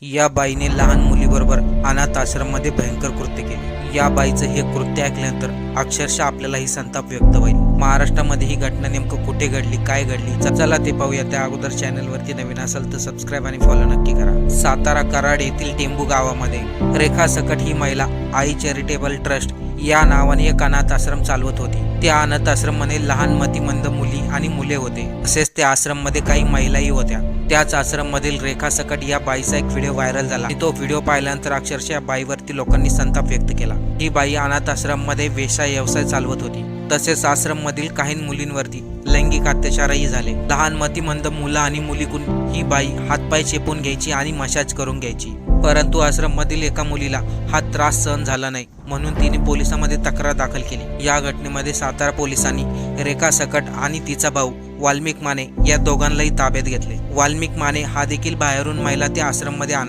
या बाईने लहान मुलीबरोबर अनाथ आश्रममध्ये भयंकर कृत्य केले। या बाईचं हे कृत्य ऐकल्यानंतर अक्षरशः आपल्यालाही संताप व्यक्त होईल। महाराष्ट्रामध्ये ही घटना नेमकं कुठे घडली, काय घडली, चला ते पाहूया। त्या अगोदर चॅनलवरती नवीन असाल तर सबस्क्राईब आणि फॉलो नक्की करा। सातारा कराड येथील टेंबू गावामध्ये रेखा सकट ही महिला आई चॅरिटेबल ट्रस्ट या नावाने एक अनाथ आश्रम चालवत होती। त्या अनाथ आश्रममध्ये लहान मतिमंद मुली आणि मुले होते, तसेच त्या आश्रम मध्ये काही महिलाही होत्या। त्याच आश्रम मधील रेखा सकट या बाईचा एक व्हिडिओ व्हायरल झाला। तो व्हिडिओ पाहिल्यानंतर अक्षरशः बाईवरती लोकांनी संताप व्यक्त केला। ही बाई अनाथ आश्रम मध्ये वेश्या व्यवसाय चालवत होती, तसेच आश्रम मधील काही मुलींवरती लैंगिक अत्याचारही झाले। लहान मतिमंद मुलं आणि मुलीकून ही बाई हातपाय चेपून घ्यायची आणि मसाज करून घ्यायची, परंतु आश्रम मधील एका मुलीला हा त्रास सहन झाला नाही, म्हणून तिने पोलिसांमध्ये तक्रार दाखल केली। या घटनेमध्ये सातारा पोलिसांनी रेखा सकट आणि तिचा भाऊ वाल्मिक माने या दोघांनाही ताब्यात घेतले। वाल्मिक माने हा देखील बाहेरून महिला त्या आश्रम मध्ये